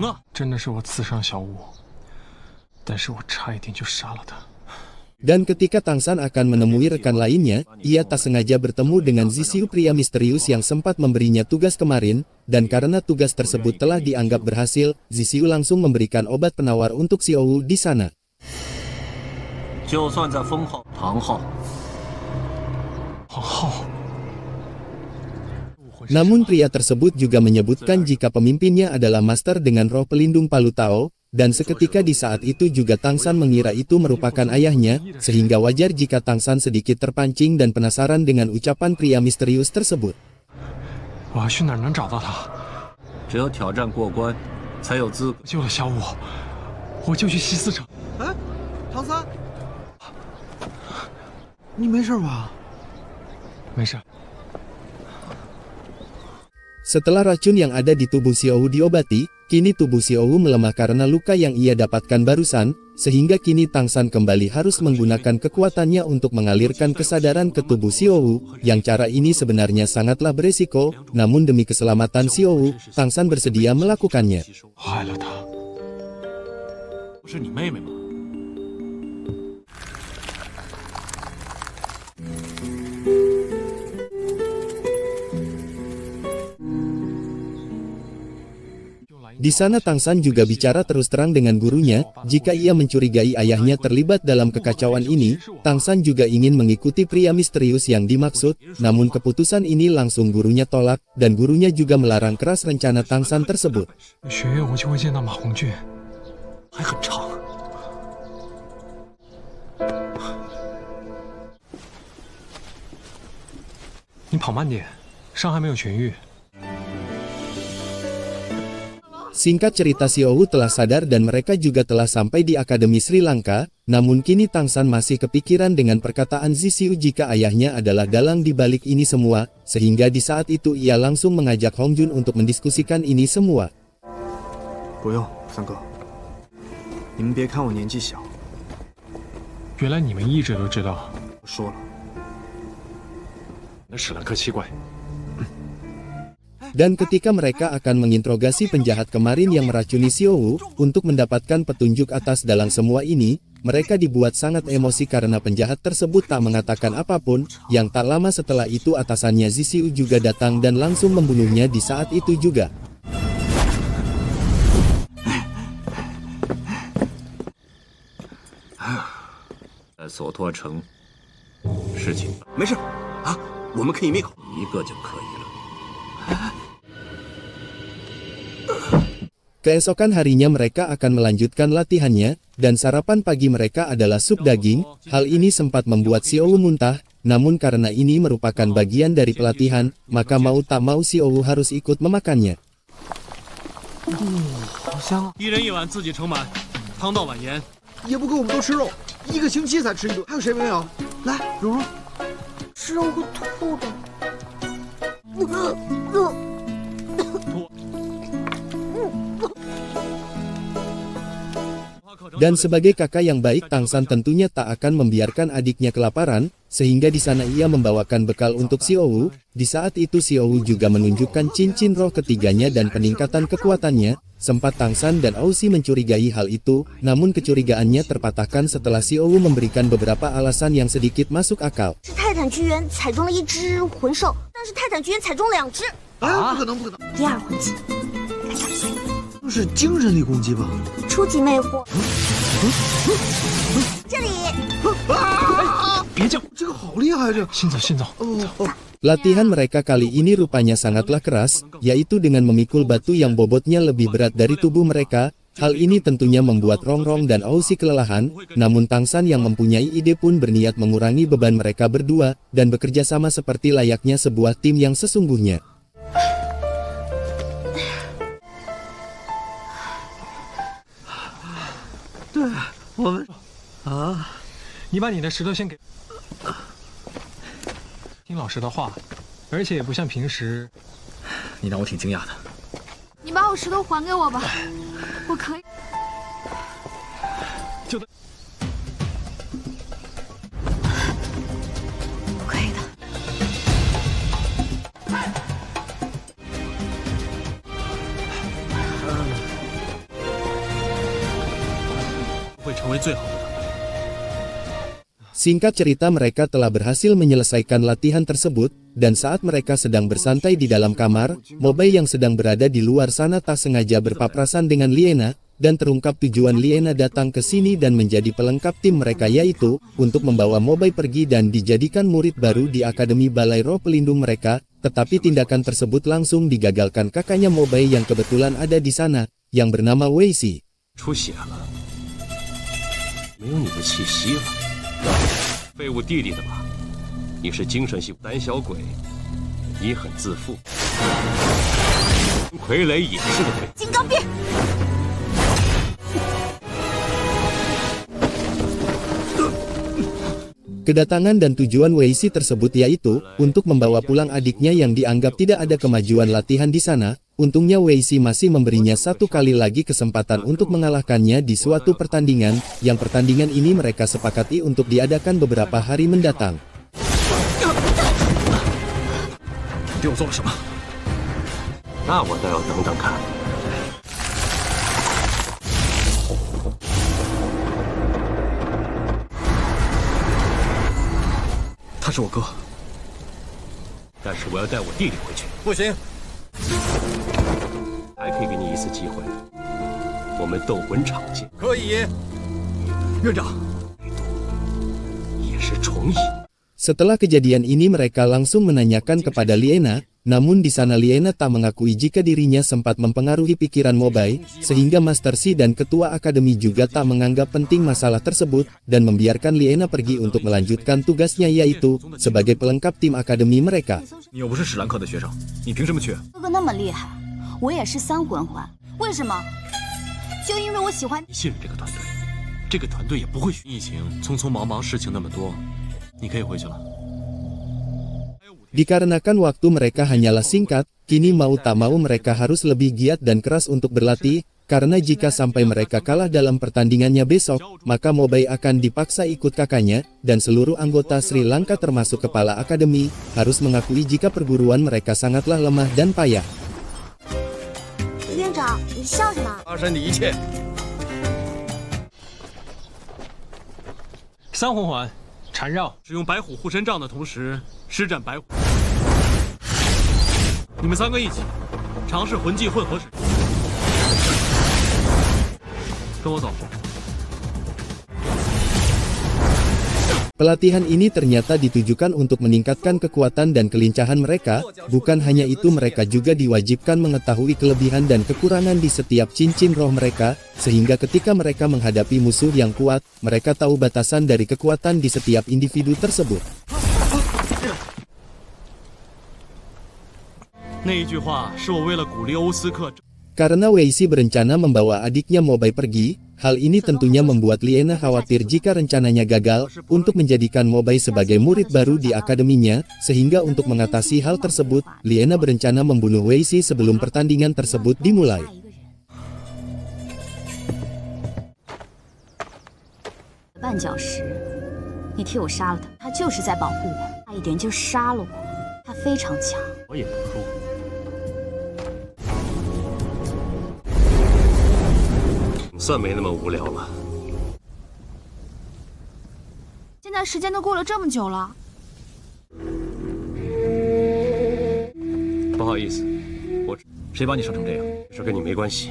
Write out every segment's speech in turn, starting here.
啊！真的是我刺伤小五，但是我差一点就杀了他。 Dan ketika Tang San akan menemui rekan lainnya, ia tak sengaja bertemu dengan Zisiu, pria misterius yang sempat memberinya tugas kemarin, dan karena tugas tersebut telah dianggap berhasil, Zisiu langsung memberikan obat penawar untuk Xiaowu di sana. Namun pria tersebut juga menyebutkan jika pemimpinnya adalah master dengan roh pelindung Palu Tao, dan seketika di saat itu juga Tang San mengira itu merupakan ayahnya, sehingga wajar jika Tang San sedikit terpancing dan penasaran dengan ucapan pria misterius tersebut. Setelah racun yang ada di tubuh Xiaowu diobati, kini tubuh Xiaowu melemah karena luka yang ia dapatkan barusan, sehingga kini Tang San kembali harus menggunakan kekuatannya untuk mengalirkan kesadaran ke tubuh Xiaowu, yang cara ini sebenarnya sangatlah beresiko, namun demi keselamatan Xiaowu, Tang San bersedia melakukannya. Di sana Tang San juga bicara terus terang dengan gurunya, jika ia mencurigai ayahnya terlibat dalam kekacauan ini, Tang San juga ingin mengikuti pria misterius yang dimaksud, namun keputusan ini langsung gurunya tolak, dan gurunya juga melarang keras rencana Tang San tersebut. Singkat cerita, Xiaowu telah sadar dan mereka juga telah sampai di Akademi Sri Lanka, namun kini Tang San masih kepikiran dengan perkataan Zisiu jika ayahnya adalah dalang di balik ini semua, sehingga di saat itu ia langsung mengajak Hong Jun untuk mendiskusikan ini semua. Dan ketika mereka akan menginterogasi penjahat kemarin yang meracuni Xiaowu, untuk mendapatkan petunjuk atas dalam semua ini, mereka dibuat sangat emosi karena penjahat tersebut tak mengatakan apapun, yang tak lama setelah itu atasannya Zisiu juga datang dan langsung membunuhnya di saat itu juga. Keesokan harinya mereka akan melanjutkan latihannya, dan sarapan pagi mereka adalah sup daging. Hal ini sempat membuat Xiaowu muntah, namun karena ini merupakan bagian dari pelatihan, maka mau tak mau Xiaowu harus ikut memakannya. Dan sebagai kakak yang baik, Tang San tentunya tak akan membiarkan adiknya kelaparan, sehingga di sana ia membawakan bekal untuk Xiaowu. Di saat itu Xiaowu juga menunjukkan cincin roh ketiganya dan peningkatan kekuatannya. Sempat Tang San dan Auxi mencurigai hal itu, namun kecurigaannya terpatahkan setelah Xiaowu memberikan beberapa alasan yang sedikit masuk akal. Latihan mereka kali ini rupanya sangatlah keras, yaitu dengan memikul batu yang bobotnya lebih berat dari tubuh mereka. Hal ini tentunya membuat Rongrong dan Auxi kelelahan, namun Tang San yang mempunyai ide pun berniat mengurangi beban mereka berdua, dan bekerja sama seperti layaknya sebuah tim yang sesungguhnya. 成为最好的团队。 Singkat cerita mereka telah berhasil menyelesaikan latihan tersebut, dan saat mereka sedang bersantai di dalam kamar, Mobay yang sedang berada di luar sana tak sengaja berpapasan dengan Liena, dan terungkap tujuan Liena datang ke sini dan menjadi pelengkap tim mereka yaitu, untuk membawa Mobay pergi dan dijadikan murid baru di Akademi Balai Roh Pelindung mereka, tetapi tindakan tersebut langsung digagalkan kakaknya Mobay yang kebetulan ada di sana, yang bernama Wei Xi. 出血了，没有你的气息了。 废物弟弟的吧？你是精神系胆小鬼，你很自负。傀儡也是个废物。金刚变。 Kedatangan dan tujuan Wei Xi tersebut yaitu, untuk membawa pulang adiknya yang dianggap tidak ada kemajuan latihan di sana. Untungnya Wei Xi masih memberinya satu kali lagi kesempatan untuk mengalahkannya di suatu pertandingan, yang pertandingan ini mereka sepakati untuk diadakan beberapa hari mendatang. 对我做了什么？那我倒要等等看。他是我哥，但是我要带我弟弟回去。不行。 还可以给你一次机会，我们斗魂场见。可以，院长。也是重影。 Setelah kejadian ini mereka langsung menanyakan kepada Liena, namun di sana Liena tak mengakui jika dirinya sempat mempengaruhi pikiran Mobay, sehingga Master Shi dan ketua akademi juga tak menganggap penting masalah tersebut, dan membiarkan Liena pergi untuk melanjutkan tugasnya yaitu, sebagai pelengkap tim akademi mereka. 你又不是史兰克的学生，你凭什么去？哥哥那么厉害，我也是三魂环，为什么？就因为我喜欢。你信任这个团队，这个团队也不会疫情匆匆忙忙，事情那么多，你可以回去了。 Dikarenakan waktu mereka hanyalah singkat, kini mau tak mau mereka harus lebih giat dan keras untuk berlatih, karena jika sampai mereka kalah dalam pertandingannya besok, maka Mobay akan dipaksa ikut kakaknya, dan seluruh anggota Sri Lanka termasuk kepala akademi, harus mengakui jika perguruan mereka sangatlah lemah dan payah. 院长，你笑什么？发生的一切。三魂环，缠绕，使用白虎护身杖的同时施展白虎。你们三个一起尝试魂技混合使用。跟我走。 Pelatihan ini ternyata ditujukan untuk meningkatkan kekuatan dan kelincahan mereka, bukan hanya itu mereka juga diwajibkan mengetahui kelebihan dan kekurangan di setiap cincin roh mereka, sehingga ketika mereka menghadapi musuh yang kuat, mereka tahu batasan dari kekuatan di setiap individu tersebut. 那一句话是我为了鼓励欧斯克。 Karena Wei Xi berencana membawa adiknya Mobay pergi, hal ini tentunya membuat Liena khawatir jika rencananya gagal, untuk menjadikan Mobay sebagai murid baru di akademinya, sehingga untuk mengatasi hal tersebut, Liena berencana membunuh Wei Xi sebelum pertandingan tersebut dimulai. 绊脚石，你替我杀了他，他就是在保护我，差一点就杀了我，他非常强。我也不弱。 算没那么无聊了。现在时间都过了这么久了，不好意思，谁把你伤成这样？这跟你没关系。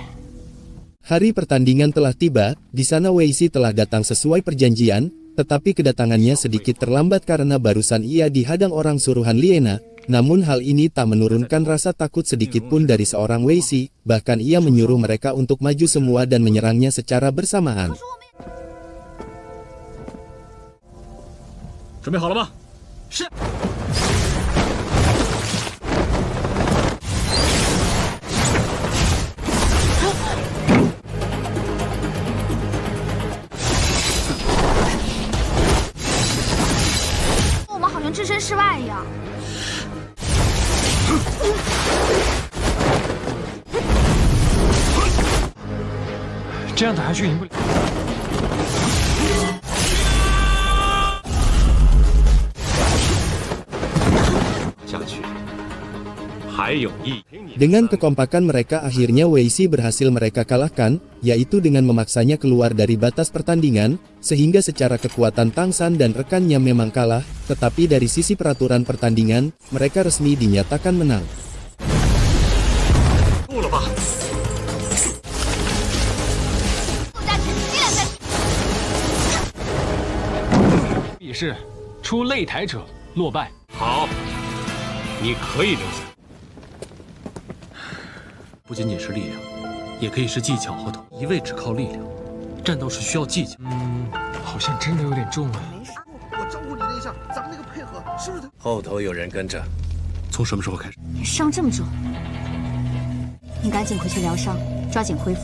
Hari pertandingan telah tiba, di sana Wei Xi telah datang sesuai perjanjian, tetapi kedatangannya sedikit terlambat karena barusan ia dihadang orang suruhan Liena. Namun hal ini tak menurunkan rasa takut sedikit pun dari seorang Wei Xi, bahkan ia menyuruh mereka untuk maju semua dan menyerangnya secara bersamaan. 准备好了吗？是。我们好像置身事外一样。 这样打下去赢不了。下去，还还有一。 Dengan kekompakan mereka akhirnya Weixi berhasil mereka kalahkan, yaitu dengan memaksanya keluar dari batas pertandingan, sehingga secara kekuatan Tang San dan rekannya memang kalah, tetapi dari sisi peraturan pertandingan, mereka resmi dinyatakan menang. 够了吧？ 比试出擂台者落败。好，你可以留下。 不仅仅是力量，也可以是技巧和统。一味只靠力量，战斗是需要技巧。好像真的有点重啊。我招呼你那一下，咱们那个配合是不是？后头有人跟着。从什么时候开始？你伤这么重，你赶紧回去疗伤，抓紧恢复。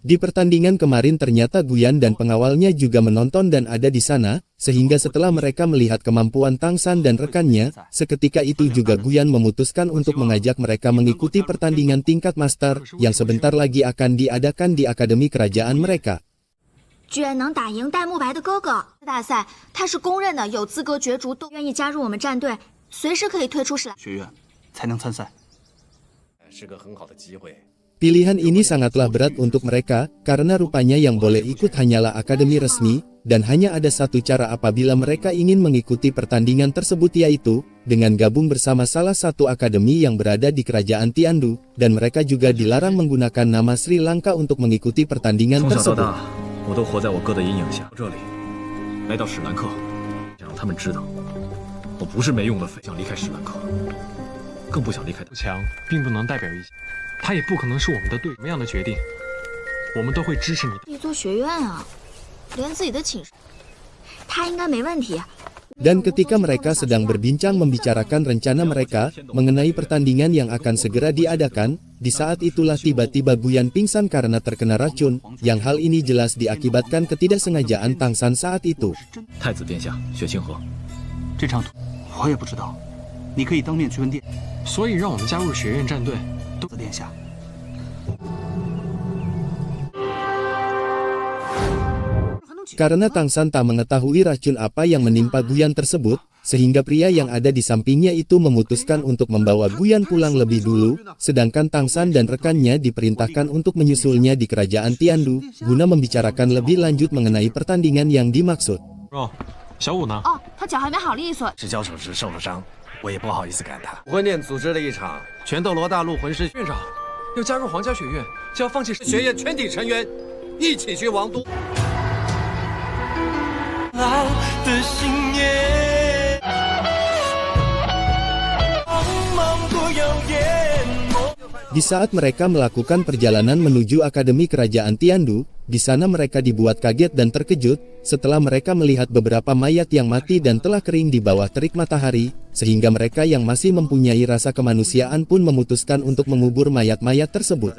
Di pertandingan kemarin ternyata Guyan dan pengawalnya juga menonton dan ada di sana, sehingga setelah mereka melihat kemampuan Tang San dan rekannya, seketika itu juga Guyan memutuskan untuk mengajak mereka mengikuti pertandingan tingkat master, yang sebentar lagi akan diadakan di akademi kerajaan mereka. 居然能打赢戴沐白的哥哥，大赛他是公认的有资格角逐，都愿意加入我们战队，随时可以退出史莱学院才能参赛，是个很好的机会。 Pilihan ini sangatlah berat untuk mereka, karena rupanya yang boleh ikut hanyalah akademi resmi, dan hanya ada satu cara apabila mereka ingin mengikuti pertandingan tersebut yaitu, dengan gabung bersama salah satu akademi yang berada di kerajaan Tiandu, dan mereka juga dilarang menggunakan nama Sri Lanka untuk mengikuti pertandingan tersebut. 我都活在我哥的阴影下。这里，来到史兰克，想让他们知道，我不是没用的废，想离开史兰克，更不想离开他。强并不能代表一切，他也不可能是我们的队。什么样的决定，我们都会支持你的。一座学院啊，连自己的寝室，他应该没问题。 Dan ketika mereka sedang berbincang membicarakan rencana mereka mengenai pertandingan yang akan segera diadakan, di saat itulah tiba-tiba Guyan pingsan karena terkena racun, yang hal ini jelas diakibatkan ketidaksengajaan Tang San saat itu. 太子殿下，雪清河，这场我也不知道，你可以当面去问殿。所以让我们加入学院战队，都殿下。 Karena Tang San tak mengetahui racun apa yang menimpa Guyan tersebut, sehingga pria yang ada di sampingnya itu memutuskan untuk membawa Guyan pulang lebih dulu, sedangkan Tang San dan rekannya diperintahkan untuk menyusulnya di kerajaan Tiandu, guna membicarakan lebih lanjut mengenai pertandingan yang dimaksud. 哦，小五呢？哦，他脚还没好利索。是交手时受了伤，我也不好意思赶他。魂殿组织了一场全斗罗大陆魂师院长要加入皇家学院，就要放弃学院全体成员一起去王都。 的信念，Di saat mereka melakukan perjalanan menuju Akademi Kerajaan Tiandu, di sana mereka dibuat kaget dan terkejut, setelah mereka melihat beberapa mayat yang mati dan telah kering di bawah terik matahari, sehingga mereka yang masih mempunyai rasa kemanusiaan pun memutuskan untuk mengubur mayat-mayat tersebut.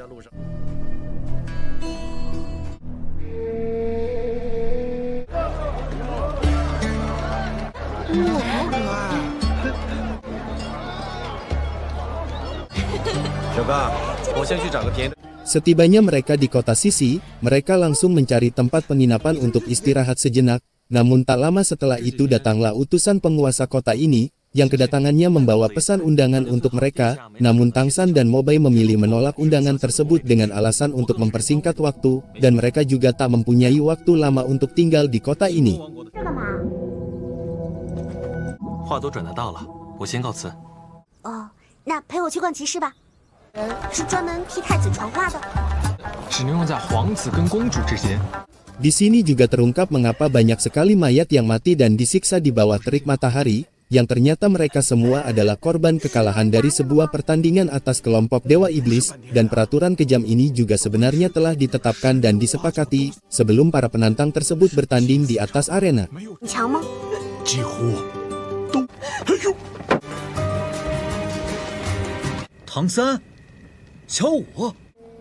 Setibanya mereka di kota Sisi, mereka langsung mencari tempat penginapan untuk istirahat sejenak, namun tak lama setelah itu datanglah utusan penguasa kota ini, yang kedatangannya membawa pesan undangan untuk mereka, namun Tang San dan Mobai memilih menolak undangan tersebut dengan alasan untuk mempersingkat waktu, dan mereka juga tak mempunyai waktu lama untuk tinggal di kota ini. 话都转达到了，我先告辞。哦，那陪我去逛集市吧。是专门替太子传话的。只能用在皇子跟公主之间。 Di sini juga terungkap mengapa banyak sekali mayat yang mati dan disiksa di bawah terik matahari, yang ternyata mereka semua adalah korban kekalahan dari sebuah pertandingan atas kelompok Dewa Iblis, dan peraturan kejam ini juga sebenarnya telah ditetapkan dan disepakati sebelum para penantang tersebut bertanding di atas arena. 你强吗？几乎都，哎呦！唐三，小五。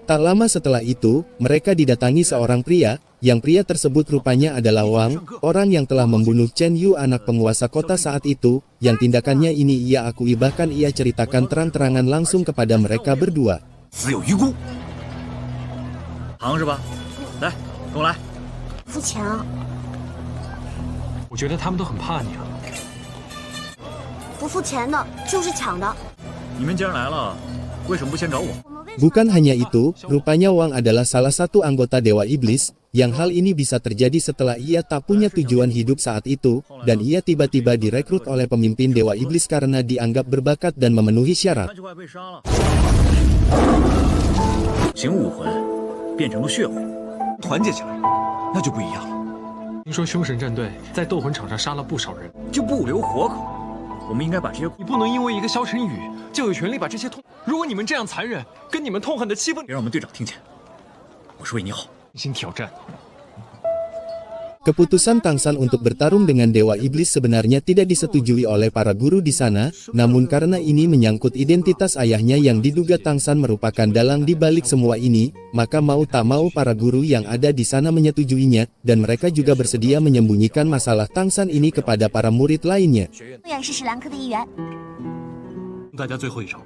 Tak lama setelah itu, mereka didatangi seorang pria, yang pria tersebut rupanya adalah Wang, orang yang telah membunuh Chen Yu anak penguasa kota saat itu, yang tindakannya ini ia akui bahkan ia ceritakan terang-terangan langsung kepada mereka berdua. 死有余辜。扛是吧？来，跟我来。付强，我觉得他们都很怕你啊。不付钱的就是抢的。你们既然来了， Bukan hanya itu, rupanya Wang adalah salah satu anggota Dewa Iblis, yang hal ini bisa terjadi setelah ia tak punya tujuan hidup saat itu, dan ia tiba-tiba direkrut oleh pemimpin Dewa Iblis karena dianggap berbakat dan memenuhi syarat. 形武魂变成了血魂，团结起来，那就不一样了。听说凶神战队在斗魂场上杀了不少人，就不留活口。我们应该把这些你不能因为一个萧晨宇就有权利把这些痛。如果你们这样残忍，跟你们痛恨的欺负，别让我们队长听见。我是为你好。进行挑战。 Keputusan Tang San untuk bertarung dengan Dewa Iblis sebenarnya tidak disetujui oleh para guru di sana, namun karena ini menyangkut identitas ayahnya yang diduga Tang San merupakan dalang di balik semua ini, maka mau tak mau para guru yang ada di sana menyetujuinya, dan mereka juga bersedia menyembunyikan masalah Tang San ini kepada para murid lainnya. 我也是史兰克的一员。大家最后一招。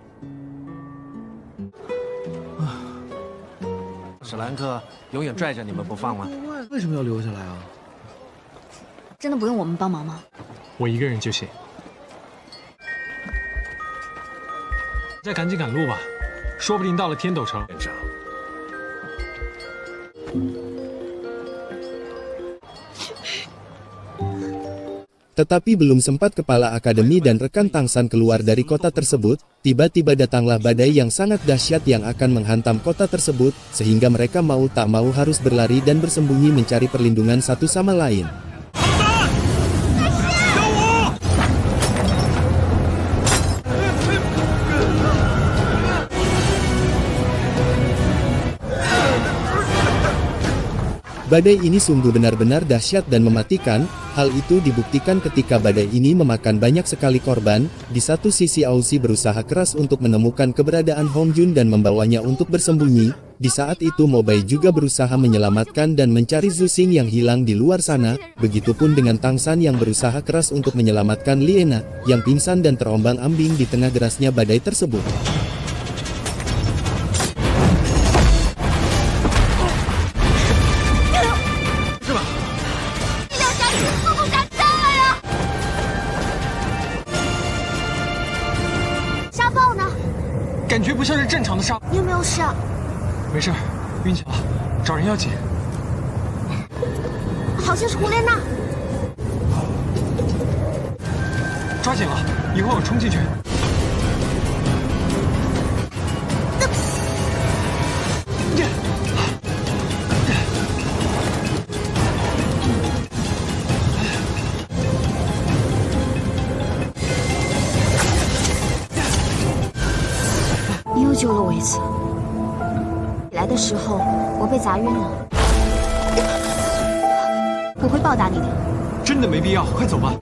史兰克永远拽着你们不放吗？为什么要留下来啊？ 真的不用我们帮忙吗？我一个人就行。再赶紧赶路吧，说不定到了天斗城。 Tetapi belum sempat kepala akademi dan rekan Tang San keluar dari kota tersebut, tiba-tiba datanglah badai yang sangat dahsyat yang akan menghantam kota tersebut, sehingga mereka mau tak mau harus berlari dan bersembunyi mencari perlindungan satu sama lain. Badai ini sungguh benar-benar dahsyat dan mematikan. Hal itu dibuktikan ketika badai ini memakan banyak sekali korban. Di satu sisi Ausi berusaha keras untuk menemukan keberadaan Hong Jun dan membawanya untuk bersembunyi. Di saat itu Mobai juga berusaha menyelamatkan dan mencari Zhu Xing yang hilang di luar sana. Begitupun dengan Tang San yang berusaha keras untuk menyelamatkan Liena, yang pingsan dan terombang-ambing di tengah derasnya badai tersebut.正常的杀，你有没有事啊？没事，晕起了，找人要紧。好像是胡莲娜。抓紧了，一会儿我冲进去。救了我一次，来的时候我被砸晕了，我会报答你的。真的没必要，快走吧。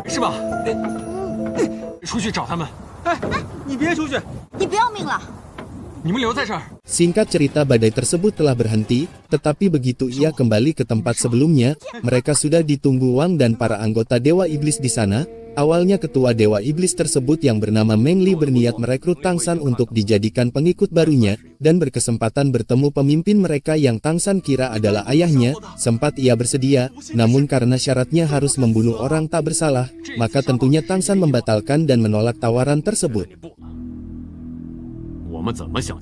没事吧？出去找他们。哎，你别出去，你不要命了？你们留在这儿。 Singkat cerita badai tersebut telah berhenti, tetapi begitu ia kembali ke tempat sebelumnya, mereka sudah ditunggu Wang dan para anggota Dewa Iblis di sana. Awalnya ketua Dewa Iblis tersebut yang bernama Meng Li berniat merekrut Tang San untuk dijadikan pengikut barunya, dan berkesempatan bertemu pemimpin mereka yang Tang San kira adalah ayahnya. Sempat ia bersedia, namun karena syaratnya harus membunuh orang tak bersalah, maka tentunya Tang San membatalkan dan menolak tawaran tersebut. 我们怎么想？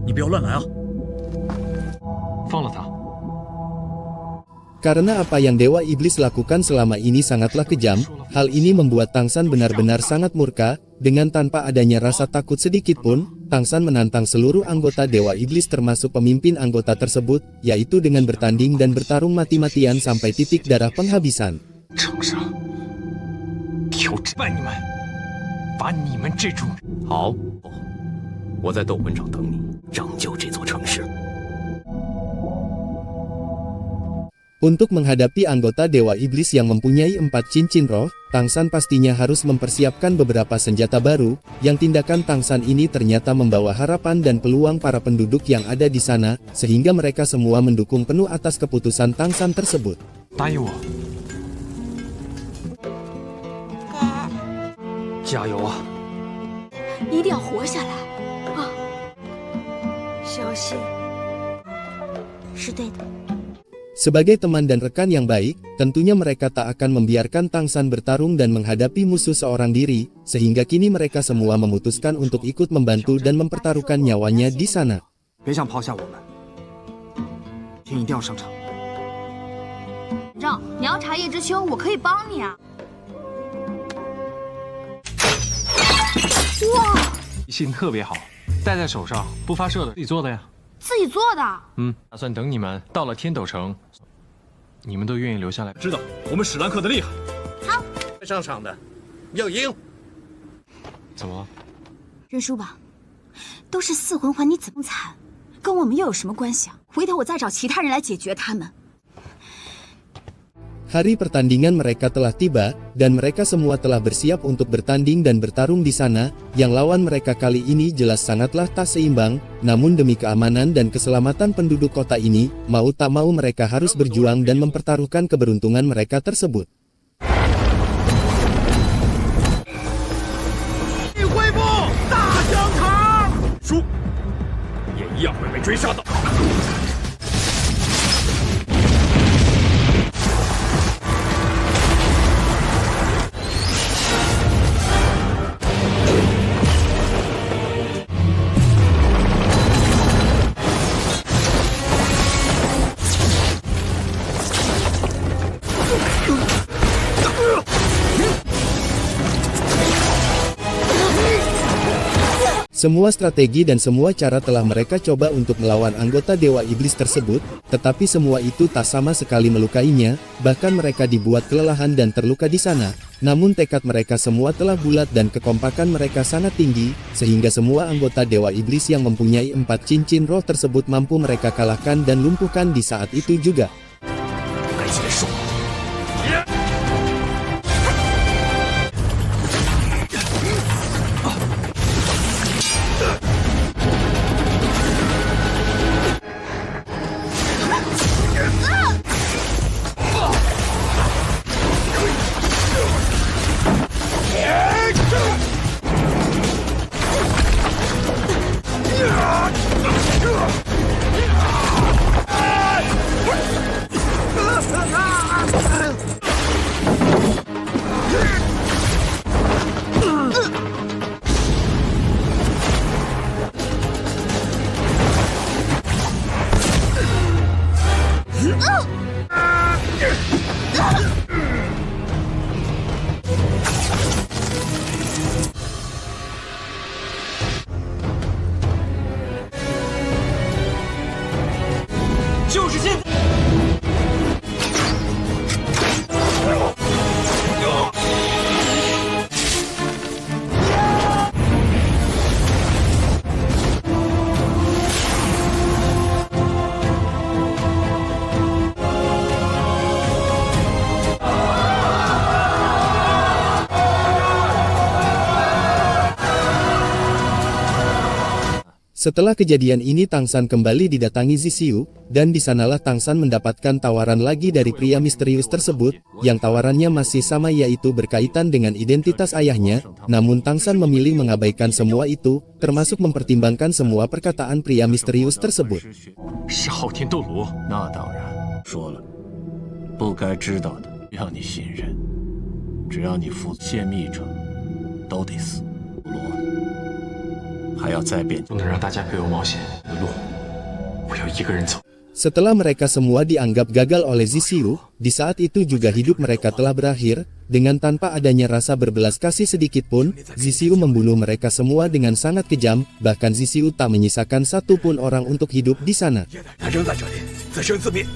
你不要乱来啊！放了他。 Karena apa yang Dewa Iblis lakukan selama ini sangatlah kejam, hal ini membuat Tang San benar-benar sangat murka. Dengan tanpa adanya rasa takut sedikit pun, Tang San menantang seluruh anggota Dewa Iblis termasuk pemimpin anggota tersebut, yaitu dengan bertanding dan bertarung mati-matian sampai titik darah penghabisan. 好，我在斗魂场等你，拯救这座城市。 Untuk menghadapi anggota Dewa Iblis yang mempunyai 4 cincin roh, Tang San pastinya harus mempersiapkan beberapa senjata baru, yang tindakan Tang San ini ternyata membawa harapan dan peluang para penduduk yang ada di sana, sehingga mereka semua mendukung penuh atas keputusan Tang San tersebut. 答应我，加油啊！你一定要活下来啊！小心，是对的。Sebagai teman dan rekan yang baik, tentunya mereka tak akan membiarkan Tang San bertarung dan menghadapi musuh seorang diri, sehingga kini mereka semua memutuskan untuk ikut membantu dan mempertaruhkan nyawanya di sana. 别想抛下我们，天一定要上场。让你要茶叶知秋，我可以帮你啊。哇，脾性特别好，戴在手上不发射的，自己做的呀。自己做的。打算等你们到了天斗城，你们都愿意留下来，知道我们史兰克的厉害。好，上场的要赢。怎么了？认输吧，都是四魂环，你怎么惨，跟我们又有什么关系啊？回头我再找其他人来解决他们。 Hari pertandingan mereka telah tiba, dan mereka semua telah bersiap untuk bertanding dan bertarung di sana. Yang lawan mereka kali ini jelas sangatlah tak seimbang, namun demi keamanan dan keselamatan penduduk kota ini, mau tak mau mereka harus berjuang dan mempertaruhkan keberuntungan mereka tersebut. 恢复大香肠，输也一样会被追杀到。 Semua strategi dan semua cara telah mereka coba untuk melawan anggota Dewa Iblis tersebut, tetapi semua itu tak sama sekali melukainya, bahkan mereka dibuat kelelahan dan terluka di sana. Namun tekad mereka semua telah bulat dan kekompakan mereka sangat tinggi, sehingga semua anggota Dewa Iblis yang mempunyai 4 cincin roh tersebut mampu mereka kalahkan dan lumpuhkan di saat itu juga. Setelah kejadian ini Tang San kembali didatangi Zisiu, dan di sanalah Tang San mendapatkan tawaran lagi dari pria misterius tersebut, yang tawarannya masih sama yaitu berkaitan dengan identitas ayahnya, namun Tang San memilih mengabaikan semua itu, termasuk mempertimbangkan semua perkataan pria misterius tersebut. 是昊天斗罗，那当然。说了，不该知道的让你信任，只要你服泄密者，都得死。罗。 还要再变，不能让大家陪我冒险的路，我要一个人走。 Setelah mereka semua dianggap gagal oleh Zisiu, di saat itu juga hidup mereka telah berakhir, dengan tanpa adanya rasa berbelas kasih sedikit pun, Zisiu membunuh mereka semua dengan sangat kejam, bahkan Zisiu tak menyisakan satu pun orang untuk hidup di sana. 他仍在这里，自生自灭。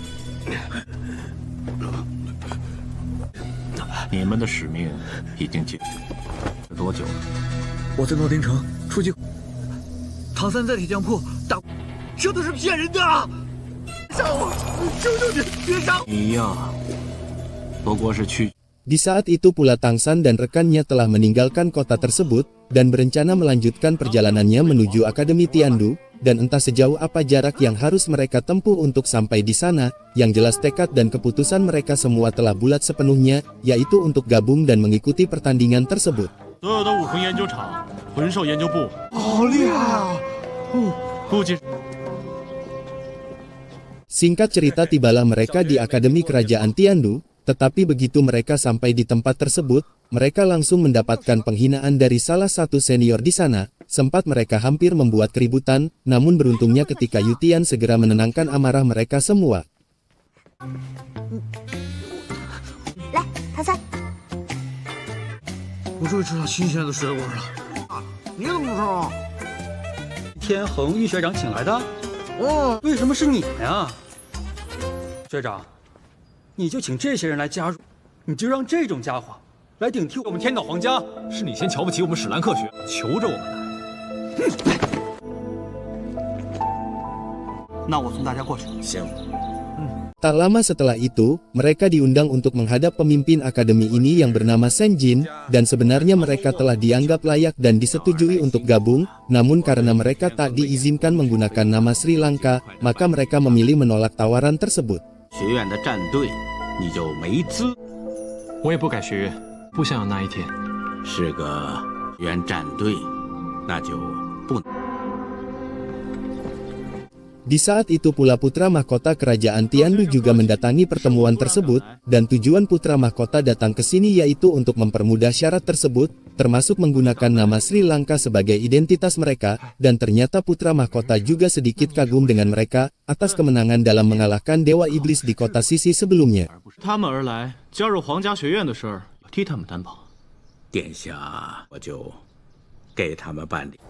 你们的使命已经结束，多久了？我在诺丁城出击。 唐三在铁匠铺打，这都是骗人的！杀我！求求你，别杀我！你呀，不过是去。 Di saat itu pula Tang San dan rekannya telah meninggalkan kota tersebut, dan berencana melanjutkan perjalanannya menuju Akademi Tiandu, dan entah sejauh apa jarak yang harus mereka tempuh untuk sampai di sana, yang jelas tekad dan keputusan mereka semua telah bulat sepenuhnya, yaitu untuk gabung dan mengikuti pertandingan tersebut. 所有的武魂研究厂、魂兽研究部，好厉害啊！估计 Singkat cerita, tibalah mereka di Akademi Kerajaan Tiandu, tetapi begitu mereka sampai di tempat tersebut, mereka langsung mendapatkan penghinaan dari salah satu senior di sana. Sempat mereka hampir membuat keributan, namun beruntungnya ketika Yutian segera menenangkan amarah mereka semua. 来，唐三，我终于吃到新鲜的水果了。你怎么不吃啊？天恒玉学长请来的？哦，为什么是你们呀？学长，你就请这些人来加入，你就让这种家伙来顶替我们天岛皇家？是你先瞧不起我们史兰克学，求着我们的。 那我送大家过去。行。 Tak lama setelah itu, mereka diundang untuk menghadap pemimpin akademi ini yang bernama Senjin, dan sebenarnya mereka telah dianggap layak dan disetujui untuk gabung, namun karena mereka tak diizinkan menggunakan nama Sri Lanka, maka mereka memilih menolak tawaran tersebut. 学院的战队，你就没资。我也不改学院，不想有那一天。是个学院战队，那就不。 Di saat itu pula putra mahkota kerajaan Tiandu juga mendatangi pertemuan tersebut, dan tujuan putra mahkota datang ke sini yaitu untuk mempermudah syarat tersebut, termasuk menggunakan nama Sri Lanka sebagai identitas mereka, dan ternyata putra mahkota juga sedikit kagum dengan mereka, atas kemenangan dalam mengalahkan Dewa Iblis di kota Sisi sebelumnya. 他们而来加入皇家学院的事儿，替他们担保。殿下，我就给他们办理。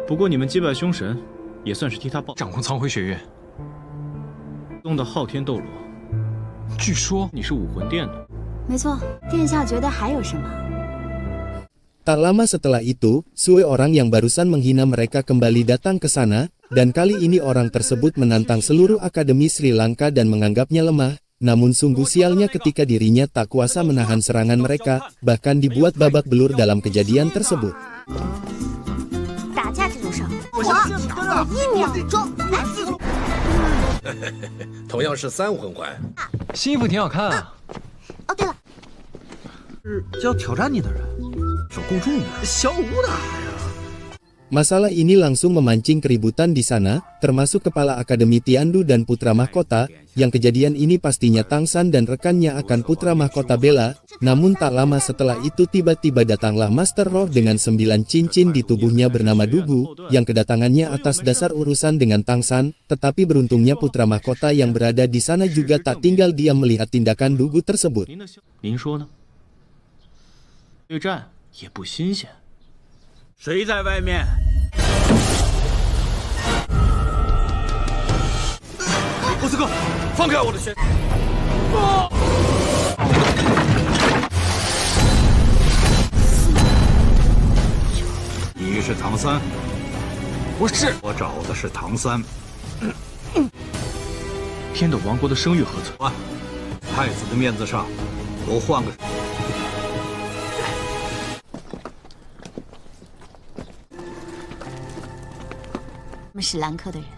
不过你们击败凶神，也算是替他报。掌控苍辉学院中的昊天斗罗，据说你是武魂殿的。没错，殿下觉得还有什么？ Tak lama setelah itu, Sue orang yang barusan menghina mereka kembali datang ke sana, dan kali ini orang tersebut menantang seluruh akademi Sri Lanka dan menganggapnya lemah, namun sungguh sialnya ketika dirinya tak kuasa menahan serangan mereka, bahkan dibuat babak belur dalam kejadian tersebut. 打架这种事儿，我1秒钟。同样是3魂环，新衣服挺好看啊。哦，对了，是要挑战你的人，手够重的，小武打呀。 Masalah ini langsung memancing keributan di sana, termasuk kepala Akademi Tiandu dan putra mahkota, yang kejadian ini pastinya Tangsan dan rekannya akan putra mahkota Bella, namun tak lama setelah itu tiba-tiba datanglah Master Roh dengan 9 cincin di tubuhnya bernama Dugu, yang kedatangannya atas dasar urusan dengan Tangsan, tetapi beruntungnya putra mahkota yang berada di sana juga tak tinggal diam melihat tindakan Dugu tersebut. 您说呢？对战也不新鲜。 谁在外面？波斯哥，放开我的学。你是唐三？我是。我找的是唐三。天斗王国的声誉何存？太子的面子上，多换个。 史兰克的人。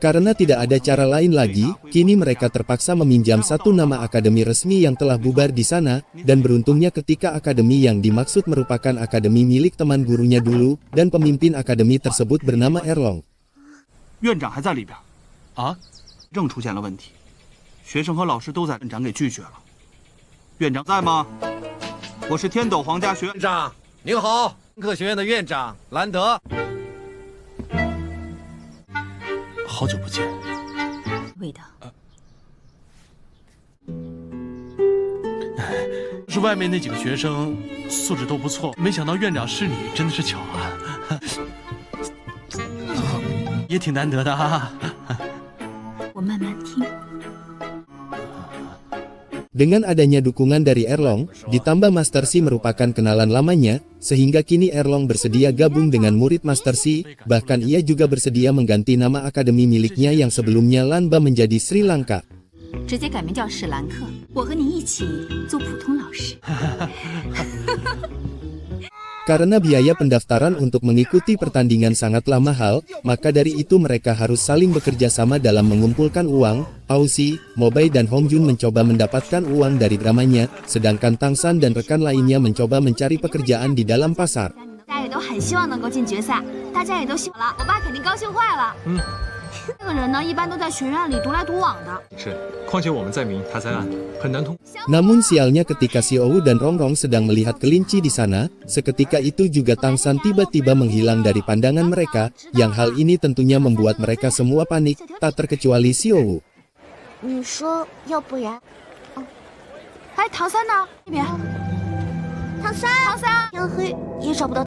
Karena tidak ada cara lain lagi, kini mereka terpaksa meminjam satu nama akademi resmi yang telah bubar di sana, dan beruntungnya ketika akademi yang dimaksud merupakan akademi milik teman gurunya dulu, dan pemimpin akademi tersebut bernama Erlong. 院长还在里边，啊，正出现了问题，学生和老师都在，院长给拒绝了。院长在吗？我是天斗皇家学院长，您好，科学院的院长兰德。 好久不见，味道。是外面那几个学生素质都不错，没想到院长是你，真的是巧啊，也挺难得的哈。我慢慢听。 Dengan adanya dukungan dari Erlong, ditambah Master Si merupakan kenalan lamanya, sehingga kini Erlong bersedia gabung dengan murid Master Si, bahkan ia juga bersedia mengganti nama akademi miliknya yang sebelumnya Lanba menjadi Sri Lanka. 直接改名叫史兰克，我和你一起做普通老师。 Karena biaya pendaftaran untuk mengikuti pertandingan sangatlah mahal, maka dari itu mereka harus saling bekerja sama dalam mengumpulkan uang. Ausi, Mobai dan Hongjun mencoba mendapatkan uang dari dramanya, sedangkan Tangsan dan rekan lainnya mencoba mencari pekerjaan di dalam pasar. 带都很希望能够进决赛，大家也都希望了，我爸肯定高兴坏了。这个人呢，一般都在学院里独来独往的。是，况且我们在明，他在暗，很难通。 Namun sialnya ketika Xiao dan Rongrong sedang melihat kelinci di sana, seketika itu juga Tang San tiba-tiba menghilang dari pandangan mereka, yang hal ini tentunya membuat mereka semua panik, tak terkecuali Xiao. 你说要不然？哎，唐三呢？那边。唐三，天黑也找不到。